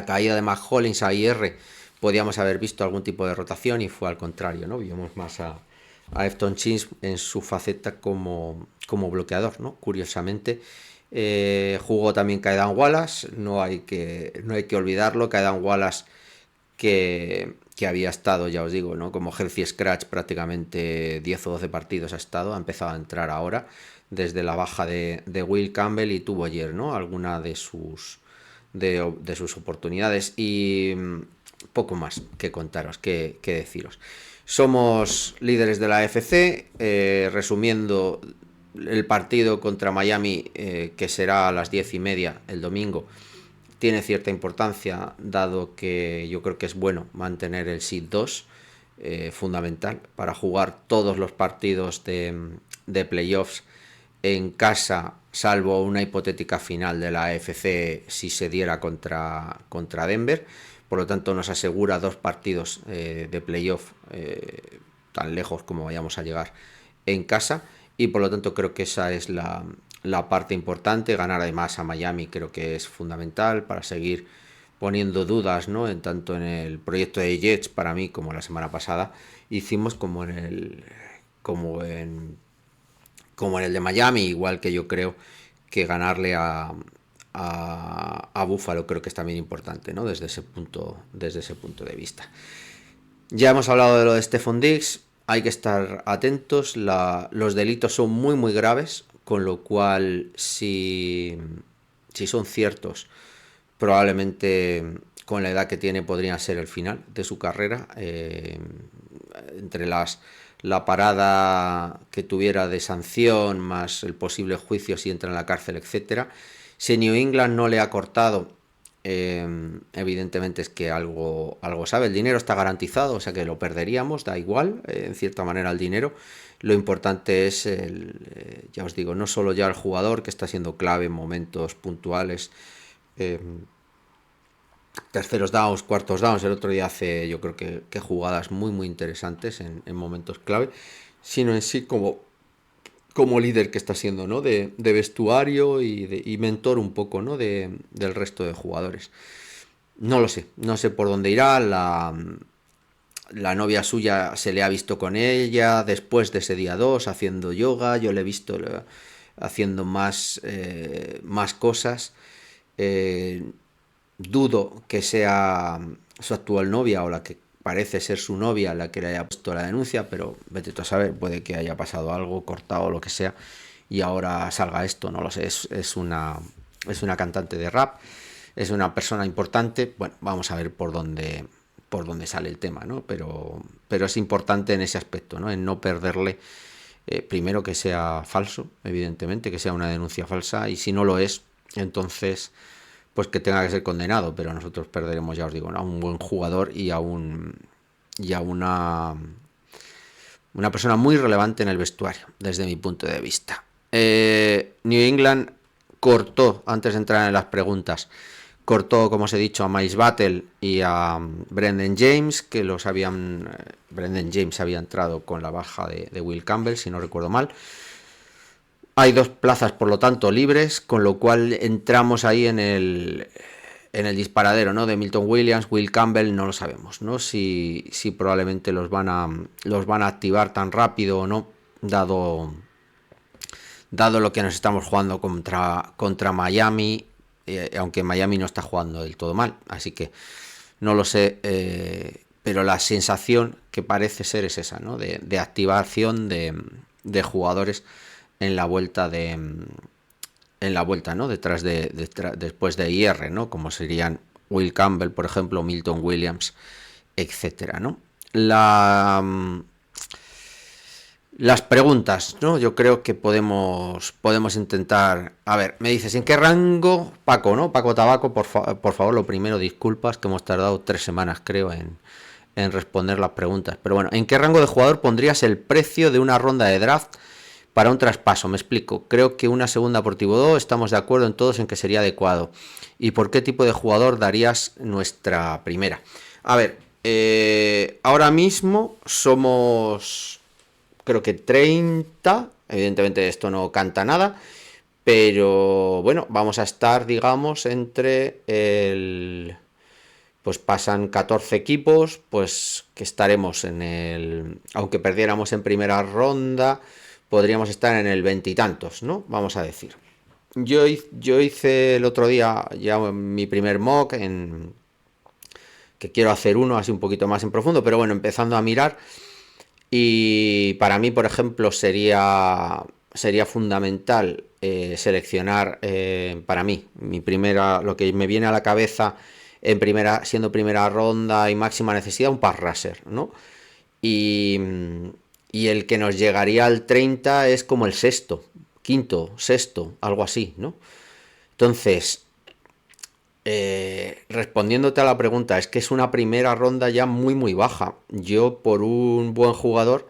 caída de Mac Hollins a IR podíamos haber visto algún tipo de rotación, y fue al contrario, ¿no? Vimos más a Efton Chins en su faceta como bloqueador, ¿no? Curiosamente. Jugó también Kaidan Wallace, no hay que olvidarlo. Kaidan Wallace, que había estado, ya os digo, ¿no? Como healthy scratch prácticamente 10 o 12 partidos ha empezado a entrar ahora desde la baja de Will Campbell, y tuvo ayer, ¿no? Alguna de sus oportunidades, y poco más que contaros, que deciros. Somos líderes de la AFC. Resumiendo, el partido contra Miami, que será a las 10:30 el domingo, tiene cierta importancia, dado que yo creo que es bueno mantener el seed 2, fundamental para jugar todos los partidos de playoffs en casa, salvo una hipotética final de la AFC si se diera contra Denver. Por lo tanto, nos asegura 2 partidos de playoff, tan lejos como vayamos a llegar, en casa, y por lo tanto creo que esa es la parte importante. Ganar además a Miami creo que es fundamental para seguir poniendo dudas, ¿no? Tanto en el proyecto de Jets, para mí, como la semana pasada hicimos, como en el de Miami, igual que yo creo que ganarle a Buffalo creo que es también importante, ¿no? Desde ese punto de vista. Ya hemos hablado de lo de Stephon Diggs. Hay que estar atentos. Los delitos son muy graves, con lo cual si son ciertos, probablemente con la edad que tiene podría ser el final de su carrera. Entre la parada que tuviera de sanción más el posible juicio si entra en la cárcel, etcétera. Si New England no le ha cortado, evidentemente es que algo sabe. El dinero está garantizado, o sea que lo perderíamos, da igual, en cierta manera el dinero. Lo importante es, ya os digo, no solo ya el jugador, que está siendo clave en momentos puntuales, terceros downs, cuartos downs. El otro día hace, yo creo que jugadas muy interesantes en momentos clave, sino en sí como líder que está siendo, ¿no? De vestuario y mentor un poco, ¿no? Del resto de jugadores. No lo sé, no sé por dónde irá. La novia suya se le ha visto con ella después de ese día 2 haciendo yoga. Yo le he visto haciendo más cosas. Dudo que sea su actual novia o la que parece ser su novia la que le haya puesto la denuncia, pero vete tú a saber, puede que haya pasado algo, cortado o lo que sea, y ahora salga esto, no lo sé. Es una cantante de rap, es una persona importante. Bueno, vamos a ver por dónde sale el tema, ¿no? Pero es importante en ese aspecto, ¿no? En no perderle, primero que sea falso, evidentemente, que sea una denuncia falsa, y si no lo es, entonces pues que tenga que ser condenado, pero nosotros perderemos, ya os digo, ¿no? A un buen jugador y a una persona muy relevante en el vestuario, desde mi punto de vista. New England cortó, antes de entrar en las preguntas, cortó, como os he dicho, a Miles Battle y a Brendan James, que Brendan James había entrado con la baja de Will Campbell, si no recuerdo mal. Hay 2 plazas, por lo tanto, libres, con lo cual entramos ahí en el disparadero, ¿no? De Milton Williams, Will Campbell, no lo sabemos, ¿no? Si probablemente los van a activar tan rápido o no, dado lo que nos estamos jugando contra Miami, aunque Miami no está jugando del todo mal, así que no lo sé, pero la sensación que parece ser es esa, ¿no? De activación de jugadores en la vuelta ¿no? Después de IR, ¿no? Como serían Will Campbell, por ejemplo, Milton Williams, etcétera, ¿no? Las preguntas, ¿no? Yo creo que podemos intentar. A ver, me dices, ¿en qué rango? Paco, ¿no? Paco Tabaco, por favor, lo primero, disculpas, que hemos tardado 3 semanas, creo, en responder las preguntas. Pero bueno, ¿en qué rango de jugador pondrías el precio de una ronda de draft para un traspaso? Me explico. Creo que una segunda por Thibodeau, estamos de acuerdo en todos en que sería adecuado. ¿Y por qué tipo de jugador darías nuestra primera? A ver, ahora mismo somos, creo que 30. Evidentemente esto no canta nada, pero bueno, vamos a estar, digamos, entre pues pasan 14 equipos, pues que estaremos aunque perdiéramos en primera ronda, podríamos estar en el 20 y tantos, ¿no? Vamos a decir. Yo hice el otro día ya mi primer mock, que quiero hacer uno así un poquito más en profundo, pero bueno, empezando a mirar. Y para mí, por ejemplo, sería fundamental seleccionar, para mí, lo que me viene a la cabeza siendo primera ronda y máxima necesidad, un pass rusher, ¿no? Y el que nos llegaría al 30 es como el sexto, quinto, sexto, algo así, ¿no? Entonces, respondiéndote a la pregunta, es que es una primera ronda ya muy baja. Yo, por un buen jugador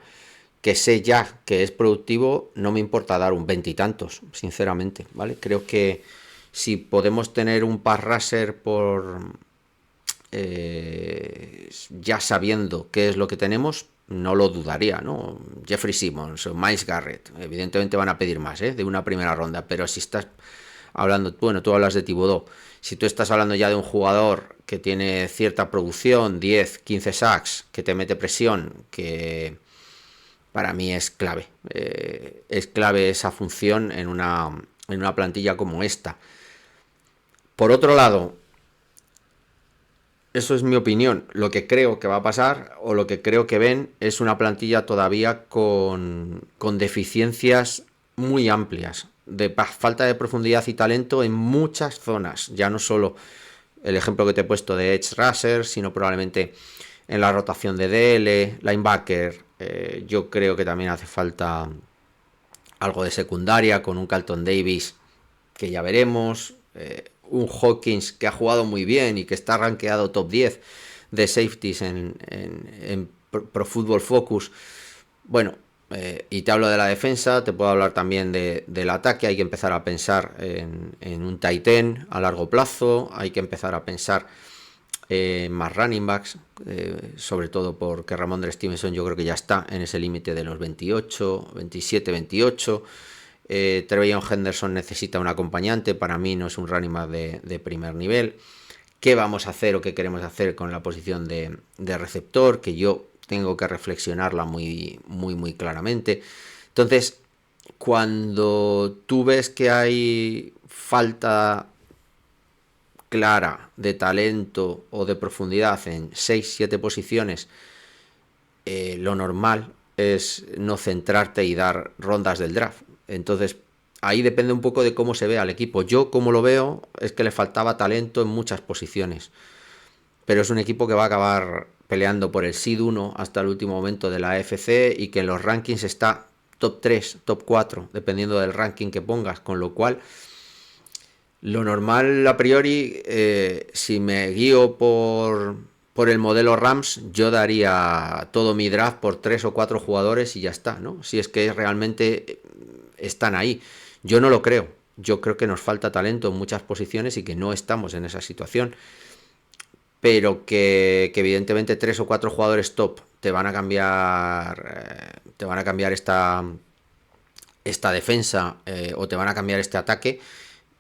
que sé ya que es productivo, no me importa dar un 20 y tantos, sinceramente, ¿vale? Creo que si podemos tener un pass rusher ya sabiendo qué es lo que tenemos, no lo dudaría, ¿no? Jeffrey Simmons o Myles Garrett, evidentemente van a pedir más, de una primera ronda, pero si estás hablando, bueno, tú hablas de Thibodeau, si tú estás hablando ya de un jugador que tiene cierta producción, 10, 15 sacks, que te mete presión, que para mí es clave esa función en una plantilla como esta. Por otro lado, eso es mi opinión. Lo que creo que va a pasar, o lo que creo que ven, es una plantilla todavía con deficiencias muy amplias, de falta de profundidad y talento en muchas zonas, ya no solo el ejemplo que te he puesto de Edge Rusher, sino probablemente en la rotación de DL, linebacker. Yo creo que también hace falta algo de secundaria con un Carlton Davis que ya veremos, un Hawkins que ha jugado muy bien y que está rankeado top 10 de safeties en Pro Football Focus. Bueno, y te hablo de la defensa, te puedo hablar también del ataque. Hay que empezar a pensar en un tight end a largo plazo, hay que empezar a pensar más running backs, sobre todo porque Ramondre Stevenson yo creo que ya está en ese límite de los 28, 27, 28. Trevelyan Henderson necesita un acompañante, para mí no es un running back de primer nivel. ¿Qué vamos a hacer o qué queremos hacer con la posición de receptor? Que yo tengo que reflexionarla muy, muy, muy claramente. Entonces, cuando tú ves que hay falta clara de talento o de profundidad en 6-7 posiciones, lo normal es no centrarte y dar rondas del draft. Entonces, ahí depende un poco de cómo se ve al equipo. Yo, como lo veo, es que le faltaba talento en muchas posiciones. Pero es un equipo que va a acabar peleando por el seed 1 hasta el último momento de la AFC y que en los rankings está top 3, top 4, dependiendo del ranking que pongas. Con lo cual, lo normal a priori, si me guío por el modelo Rams, yo daría todo mi draft por 3 o 4 jugadores y ya está, ¿no? Si es que realmente están ahí. Yo no lo creo. Yo creo que nos falta talento en muchas posiciones y que no estamos en esa situación. Pero que evidentemente 3 o 4 jugadores top te van a cambiar esta defensa, o te van a cambiar este ataque.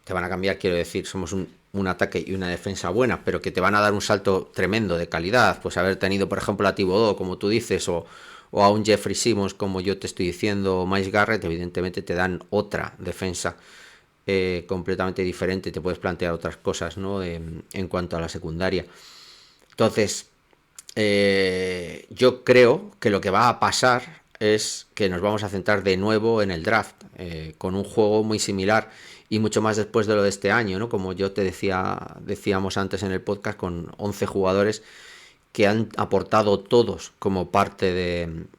Te van a cambiar, quiero decir, somos un ataque y una defensa buena, pero que te van a dar un salto tremendo de calidad. Pues haber tenido, por ejemplo, a Thibodeau, como tú dices, o a un Jeffrey Simmons, como yo te estoy diciendo, Myles Garrett, evidentemente te dan otra defensa completamente diferente. Te puedes plantear otras cosas, ¿no? En cuanto a la secundaria. Entonces, yo creo que lo que va a pasar es que nos vamos a centrar de nuevo en el draft, con un juego muy similar y mucho más después de lo de este año, ¿no? Como yo te decíamos antes en el podcast, con 11 jugadores que han aportado todos como parte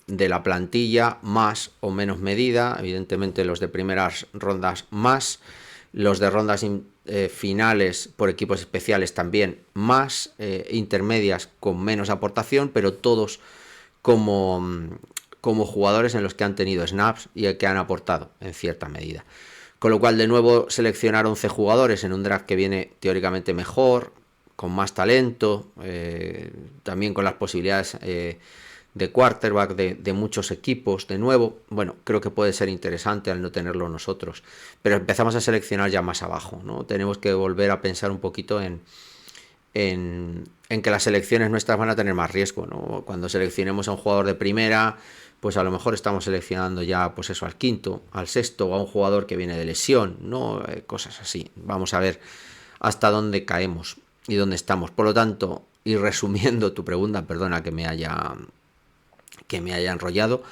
de la plantilla, más o menos medida, evidentemente los de primeras rondas más, los de rondas finales por equipos especiales también más, intermedias con menos aportación, pero todos como jugadores en los que han tenido snaps y que han aportado en cierta medida. Con lo cual, de nuevo, seleccionar 11 jugadores en un draft que viene teóricamente mejor, con más talento, también con las posibilidades de quarterback de muchos equipos, de nuevo, bueno, creo que puede ser interesante al no tenerlo nosotros. Pero empezamos a seleccionar ya más abajo, ¿no? Tenemos que volver a pensar un poquito en que las selecciones nuestras van a tener más riesgo, ¿no? Cuando seleccionemos a un jugador de primera, pues a lo mejor estamos seleccionando ya, pues eso, al quinto, al sexto, o a un jugador que viene de lesión, ¿no? Cosas así. Vamos a ver hasta dónde caemos y dónde estamos. Por lo tanto, y resumiendo tu pregunta, perdona que me haya enrollado,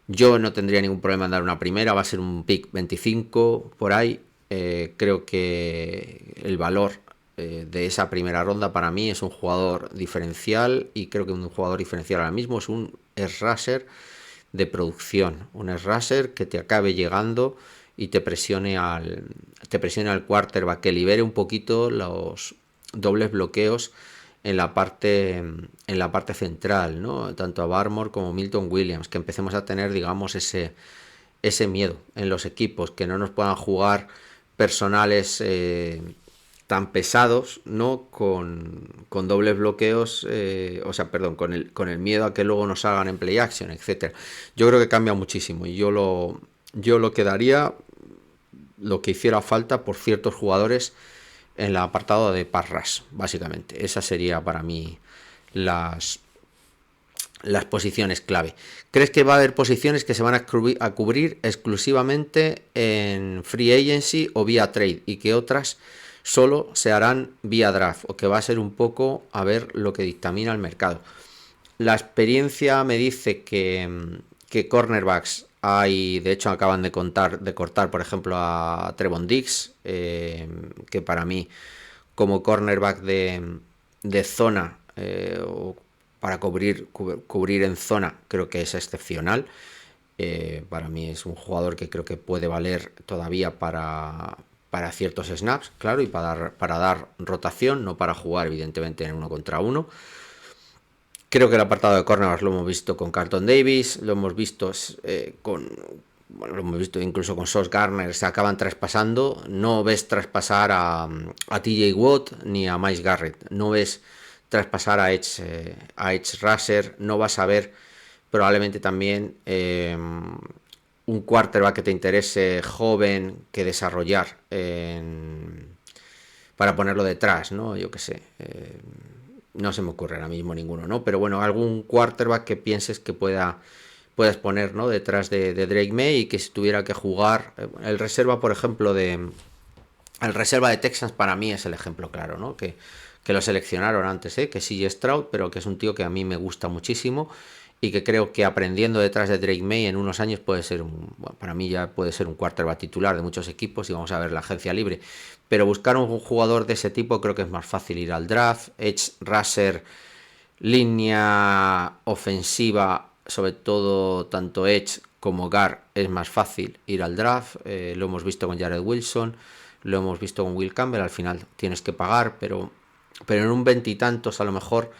yo no tendría ningún problema en dar una primera, va a ser un pick 25 por ahí. Creo que el valor de esa primera ronda para mí es un jugador diferencial, y creo que un jugador diferencial ahora mismo es un edge rusher de producción, un edge rusher que te acabe llegando y te presione al quarterback, que libere un poquito los dobles bloqueos en la parte central, ¿no? Tanto a Barmore como Milton Williams, que empecemos a tener, digamos, ese miedo en los equipos, que no nos puedan jugar personales tan pesados, ¿no? Con dobles bloqueos, con el miedo a que luego nos hagan en play action, etcétera. Yo creo que cambia muchísimo, y yo lo quedaría lo que hiciera falta por ciertos jugadores en el apartado de pass rush, básicamente. Esa sería para mí las posiciones clave. ¿Crees que va a haber posiciones que se van a cubrir exclusivamente en free agency o vía trade, y que otras solo se harán vía draft, o que va a ser un poco a ver lo que dictamina el mercado? La experiencia me dice que cornerbacks hay, de hecho acaban de cortar, por ejemplo, a Trevon Diggs, que para mí, como cornerback de zona, o para cubrir en zona, creo que es excepcional. Para mí es un jugador que creo que puede valer todavía para ciertos snaps, claro, y para dar rotación, no para jugar evidentemente en 1 contra 1. Creo que el apartado de cornerbacks lo hemos visto con Carlton Davis, lo hemos visto lo hemos visto incluso con Sauce Gardner, se acaban traspasando. No ves traspasar a TJ Watt ni a Myles Garrett, no ves traspasar a Edge Rusher, no vas a ver probablemente también un quarterback que te interese joven que desarrollar para ponerlo detrás, ¿no? Yo qué sé. No se me ocurre ahora mismo ninguno, ¿no? Pero bueno, algún quarterback que pienses que puedas poner, ¿no? Detrás de Drake May, y que si tuviera que jugar. El reserva, por ejemplo, el reserva de Texans para mí es el ejemplo claro, ¿no? Que lo seleccionaron antes, que es CJ Stroud, pero que es un tío que a mí me gusta muchísimo y que creo que aprendiendo detrás de Drake May en unos años puede ser para mí ya puede ser un quarterback titular de muchos equipos, y vamos a ver la agencia libre. Pero buscar un jugador de ese tipo creo que es más fácil ir al draft. Edge rusher, línea ofensiva, sobre todo tanto Edge como guard, es más fácil ir al draft. Lo hemos visto con Jared Wilson, lo hemos visto con Will Campbell. Al final tienes que pagar, pero en un veintitantos a lo mejor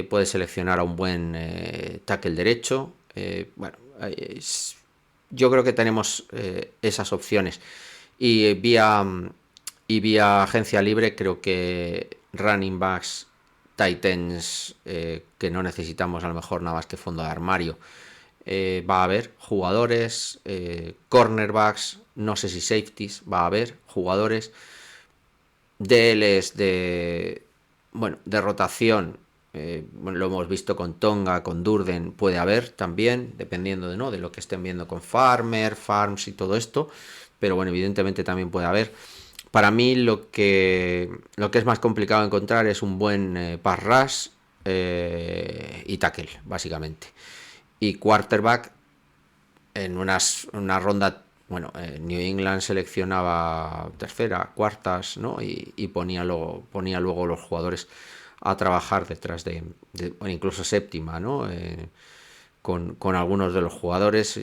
puedes seleccionar a un buen tackle derecho. Bueno, yo creo que tenemos esas opciones, y vía agencia libre creo que running backs, tight ends, que no necesitamos a lo mejor nada más que fondo de armario, va a haber jugadores, cornerbacks, no sé si safeties, va a haber jugadores, DLs de rotación. Bueno, lo hemos visto con Tonga, con Durden, puede haber también, dependiendo de lo que estén viendo con Farms y todo esto, pero bueno, evidentemente también puede haber. Para mí lo que es más complicado encontrar es un buen pass rush y tackle, básicamente. Y quarterback, en una ronda, bueno, New England seleccionaba tercera, cuartas, ¿no? Y ponía luego los jugadores a trabajar detrás bueno, incluso séptima, ¿no? Con algunos de los jugadores.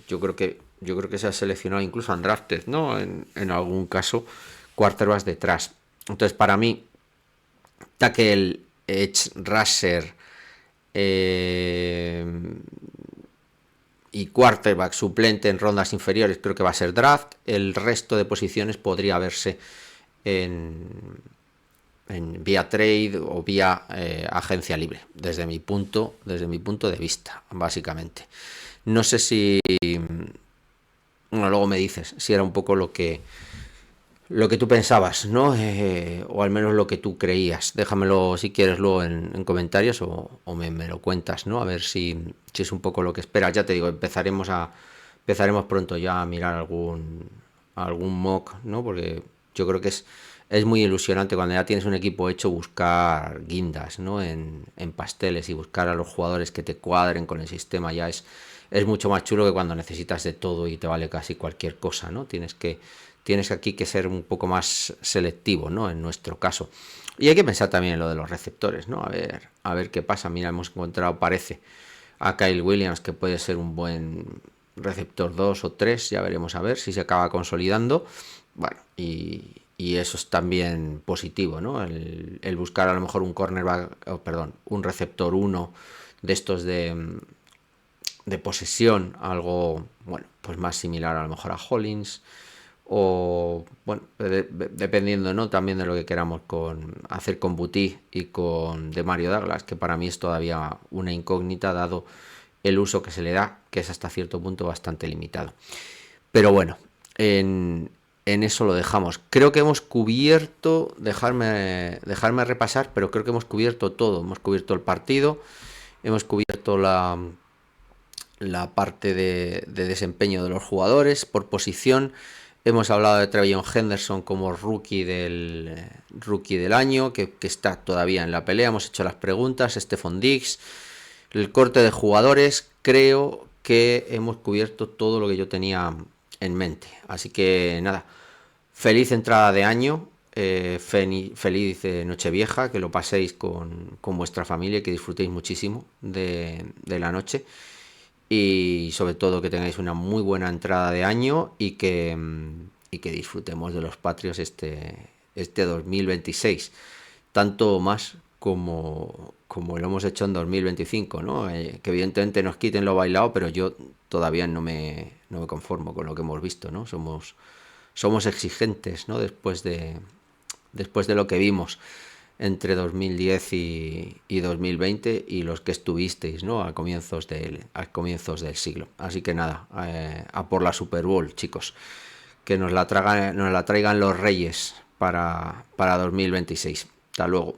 Yo creo que se ha seleccionado incluso undrafted, ¿no? En algún caso, quarterbacks detrás. Entonces, para mí, tackle, edge rusher y quarterback suplente en rondas inferiores creo que va a ser draft. El resto de posiciones podría verse en vía trade o vía agencia libre, desde mi punto de vista, básicamente. No sé si, bueno, luego me dices si era un poco lo que tú pensabas, ¿no? O al menos lo que tú creías. Déjamelo si quieres luego en comentarios, o me lo cuentas, ¿no? A ver si es un poco lo que esperas. Ya te digo, empezaremos pronto ya a mirar algún mock, ¿no? Porque yo creo que es muy ilusionante cuando ya tienes un equipo hecho buscar guindas, ¿no? En pasteles, y buscar a los jugadores que te cuadren con el sistema. Ya es mucho más chulo que cuando necesitas de todo y te vale casi cualquier cosa, ¿no? Tienes aquí que ser un poco más selectivo, ¿no? En nuestro caso. Y hay que pensar también en lo de los receptores, ¿no? A ver qué pasa. Mira, hemos encontrado, parece, a Kyle Williams, que puede ser un buen receptor 2 o 3, ya veremos a ver si se acaba consolidando. Bueno, y eso es también positivo, ¿no? El buscar a lo mejor un cornerback, un receptor 1 de estos de posesión, algo, bueno, pues más similar a lo mejor a Hollins, o bueno, dependiendo, ¿no? También de lo que queramos hacer con Boutte y con Demario Douglas, que para mí es todavía una incógnita dado el uso que se le da, que es hasta cierto punto bastante limitado. Pero bueno, en eso lo dejamos. Creo que hemos cubierto, dejarme repasar, pero creo que hemos cubierto todo. Hemos cubierto el partido, hemos cubierto la parte de desempeño de los jugadores por posición. Hemos hablado de Trevion Henderson como rookie del año, que está todavía en la pelea. Hemos hecho las preguntas. Stephon Diggs, el corte de jugadores. Creo que hemos cubierto todo lo que yo tenía en mente. Así que nada, feliz entrada de año feliz Nochevieja, que lo paséis con vuestra familia y que disfrutéis muchísimo de la noche. Y sobre todo que tengáis una muy buena entrada de año y que disfrutemos de los patrios este 2026. Tanto más como lo hemos hecho en 2025, ¿no? Que evidentemente nos quiten lo bailado, pero yo todavía no me conformo con lo que hemos visto, ¿no? Somos exigentes, ¿no? Después de lo que vimos entre 2010 y 2020 y los que estuvisteis, ¿no? A comienzos del siglo. Así que nada, a por la Super Bowl, chicos. Que nos la traigan los Reyes para 2026. Hasta luego.